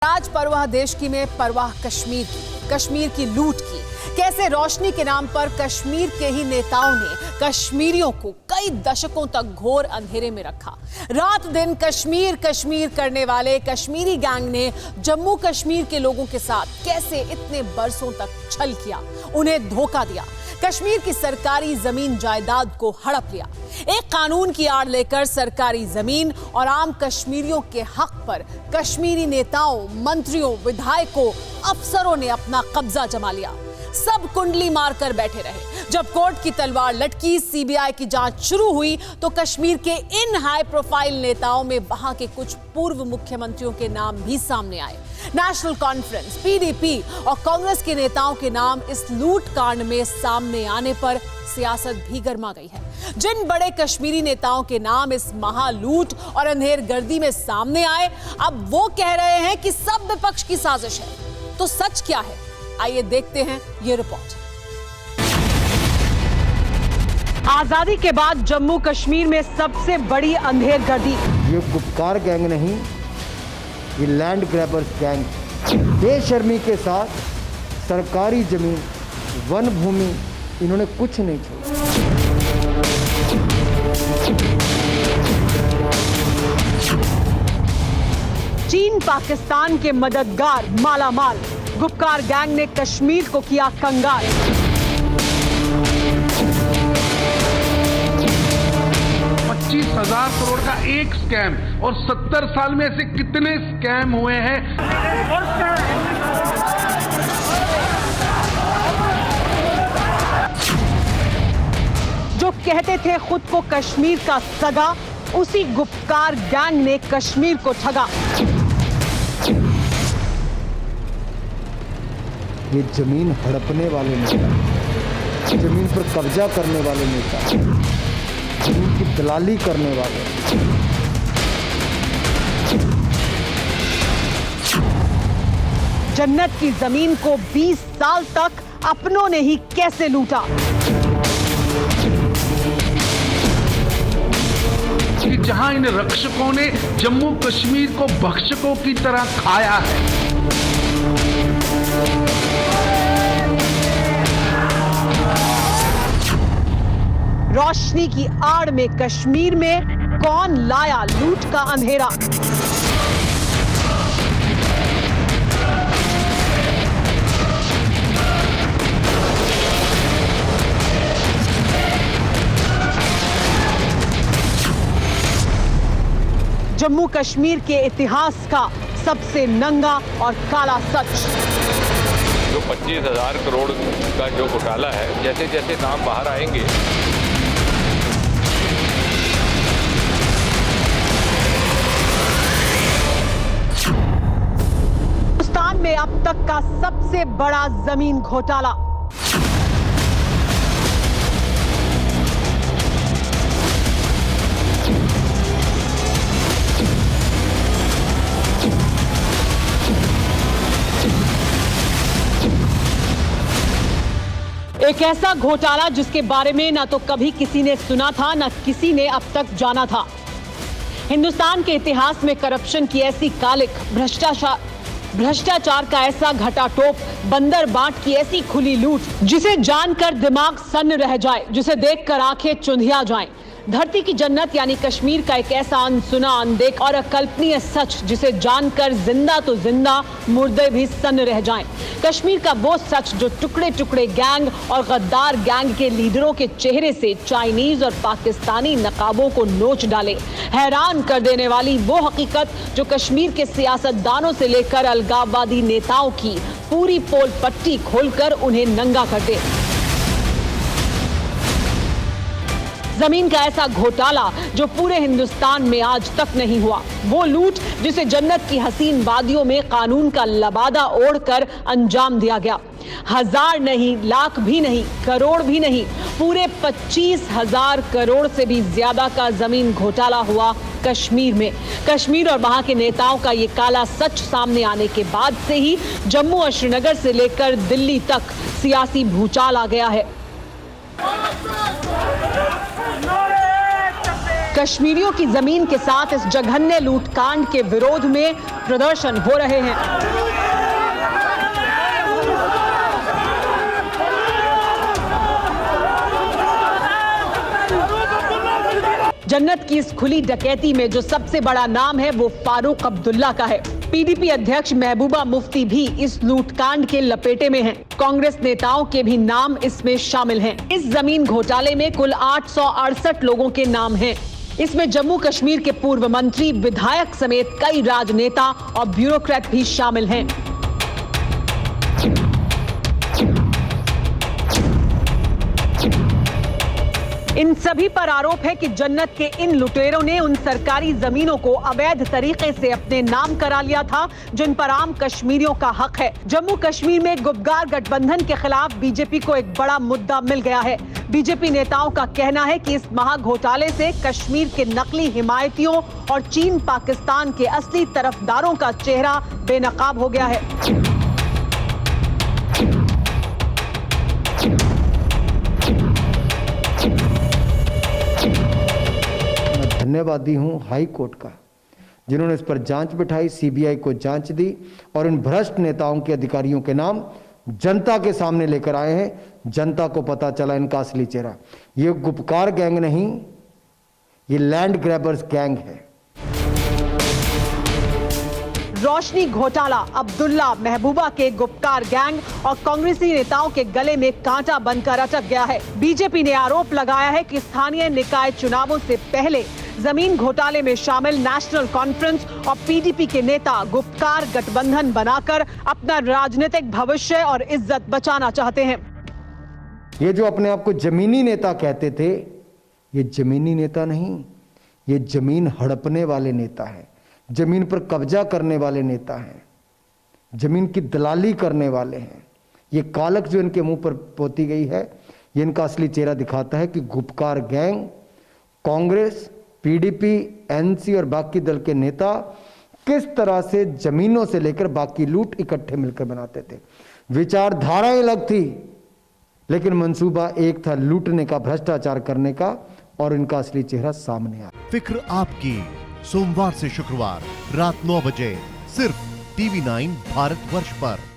आज परवाह देश की में परवाह कश्मीर की लूट की। कैसे रोशनी के नाम पर कश्मीर के ही नेताओं ने कश्मीरियों को कई दशकों तक घोर अंधेरे में रखा। रात दिन कश्मीर करने वाले कश्मीरी गैंग ने जम्मू कश्मीर के लोगों के साथ कैसे इतने बरसों तक छल किया, उन्हें धोखा दिया, कश्मीर की सरकारी जमीन जायदाद को हड़प लिया। एक कानून की आड़ लेकर सरकारी जमीन और आम कश्मीरियों के हक पर कश्मीरी नेताओं, मंत्रियों, विधायकों, अफसरों ने अपना कब्जा जमा लिया। सब कुंडली मारकर बैठे रहे। जब कोर्ट की तलवार लटकी, सीबीआई की जांच शुरू हुई तो कश्मीर के इन हाई प्रोफाइल नेताओं में वहां के कुछ पूर्व मुख्यमंत्रियों के नाम भी सामने आए। नेशनल कॉन्फ्रेंस, पीडीपी और कांग्रेस के नेताओं के नाम इस लूट कांड में सामने आने पर सियासत भी गर्मा गई है। जिन बड़े कश्मीरी नेताओं के नाम इस महालूट और अंधेर गर्दी में सामने आए, अब वो कह रहे हैं कि सब विपक्ष की साजिश है। तो सच क्या है, आइए देखते हैं ये रिपोर्ट। आजादी के बाद जम्मू कश्मीर में सबसे बड़ी अंधेर गर्दी। ये गुप्कार गैंग नहीं, ये लैंड ग्रैबर्स गैंग बेशर्मी के साथ सरकारी जमीन, वन भूमि, इन्होंने कुछ नहीं छोड़ा। चीन पाकिस्तान के मददगार मालामाल गुप्कार गैंग ने कश्मीर को किया कंगाल। 25,000 करोड़ का एक स्कैम, और 70 साल में ऐसे कितने स्कैम हुए हैं। जो कहते थे खुद को कश्मीर का सगा, उसी गुप्कार गैंग ने कश्मीर को ठगा। ये जमीन हड़पने वाले नेता, जमीन पर कब्जा करने वाले नेता, जमीन की दलाली करने वाले, जन्नत की जमीन को 20 साल तक अपनों ने ही कैसे लूटा। कि जहां इन रक्षकों ने जम्मू कश्मीर को भक्षकों की तरह खाया है। रोशनी की आड़ में कश्मीर में कौन लाया लूट का अंधेरा। जम्मू कश्मीर के इतिहास का सबसे नंगा और काला सच। जो 25,000 करोड़ का जो घोटाला है, जैसे जैसे नाम बाहर आएंगे, हिंदुस्तान में अब तक का सबसे बड़ा जमीन घोटाला। एक ऐसा घोटाला जिसके बारे में ना तो कभी किसी ने सुना था, ना किसी ने अब तक जाना था। हिंदुस्तान के इतिहास में करप्शन की ऐसी कालिक, भ्रष्टाचार का ऐसा घटाटोप, बंदर बांट की ऐसी खुली लूट, जिसे जानकर दिमाग सन्न रह जाए, जिसे देखकर आंखें चुंधिया जाएं। धरती की जन्नत यानी कश्मीर का एक ऐसा अनसुना, अनदेख और अकल्पनीय सच, जिसे जानकर जिंदा तो जिंदा, मुर्दे भी सन्न रह जाएं। कश्मीर का वो सच जो टुकड़े टुकड़े गैंग और गद्दार गैंग के लीडरों के चेहरे से चाइनीज और पाकिस्तानी नकाबों को नोच डाले। हैरान कर देने वाली वो हकीकत जो कश्मीर के सियासतदानों से लेकर अलगाववादी नेताओं की पूरी पोल पट्टी खोलकर उन्हें नंगा कर दे। जमीन का ऐसा घोटाला जो पूरे हिंदुस्तान में आज तक नहीं हुआ। वो लूट जिसे जन्नत की हसीन वादियों में कानून का लबादा ओढ़कर अंजाम दिया गया। 1000 नहीं, लाख भी नहीं, करोड़ भी नहीं, पूरे 25,000 करोड़ से भी ज्यादा का जमीन घोटाला हुआ कश्मीर में। कश्मीर और वहां के नेताओं का ये काला सच सामने आने के बाद से ही जम्मू और श्रीनगर से लेकर दिल्ली तक सियासी भूचाल आ गया है। कश्मीरियों की जमीन के साथ इस जघन्य लूटकांड के विरोध में प्रदर्शन हो रहे हैं। जन्नत की इस खुली डकैती में जो सबसे बड़ा नाम है वो फारूक अब्दुल्ला का है। पीडीपी अध्यक्ष महबूबा मुफ्ती भी इस लूटकांड के लपेटे में हैं। कांग्रेस नेताओं के भी नाम इसमें शामिल हैं। इस जमीन घोटाले में कुल 868 लोगों के नाम हैं। इसमें जम्मू कश्मीर के पूर्व मंत्री, विधायक समेत कई राजनेता और ब्यूरोक्रेट भी शामिल हैं। इन सभी पर आरोप है कि जन्नत के इन लुटेरों ने उन सरकारी जमीनों को अवैध तरीके से अपने नाम करा लिया था जिन पर आम कश्मीरियों का हक है। जम्मू कश्मीर में गुपकार गठबंधन के खिलाफ बीजेपी को एक बड़ा मुद्दा मिल गया है। बीजेपी नेताओं का कहना है कि इस महाघोटाले से कश्मीर के नकली हिमायतियों और चीन पाकिस्तान के असली तरफदारों का चेहरा बेनकाब हो गया है। धन्यवादी हूं हाई कोर्ट का, जिन्होंने इस पर जांच बिठाई, सीबीआई को जांच दी और इन भ्रष्ट नेताओं के अधिकारियों के नाम जनता के सामने लेकर आए हैं। जनता को पता चला इनका असली चेहरा। ये गुपकार गैंग नहीं, ये लैंड ग्रैबर्स गैंग है। रोशनी घोटाला, अब्दुल्ला, महबूबा के गुपकार गैंग और कांग्रेसी नेताओं के गले में कांटा बनकर अटक गया है। बीजेपी ने आरोप लगाया है कि स्थानीय निकाय चुनावों से पहले जमीन घोटाले में शामिल नेशनल कॉन्फ्रेंस और पीडीपी के नेता गुपकार गठबंधन बनाकर अपना राजनीतिक भविष्य और इज्जत बचाना चाहते हैं। ये जो अपने आप को जमीनी नेता कहते थे, ये जमीनी नेता नहीं, ये जमीन हड़पने वाले नेता है, जमीन पर कब्जा करने वाले नेता हैं, जमीन की दलाली करने वाले हैं। ये कालक जो इनके मुंह पर पोती गई है, ये इनका असली चेहरा दिखाता है कि Gupkar gang Congress, PDP, NC और बाकी दल के नेता किस तरह से जमीनों से लेकर बाकी लूट इकट्ठे मिलकर बनाते थे। विचारधाराएं अलग थी, लेकिन मंसूबा एक था, लूटने का, भ्रष्टाचार करने का, और इनका असली चेहरा सामने आया। फिक्र आपकी, सोमवार से शुक्रवार रात 9 बजे सिर्फ TV9 भारतवर्ष पर।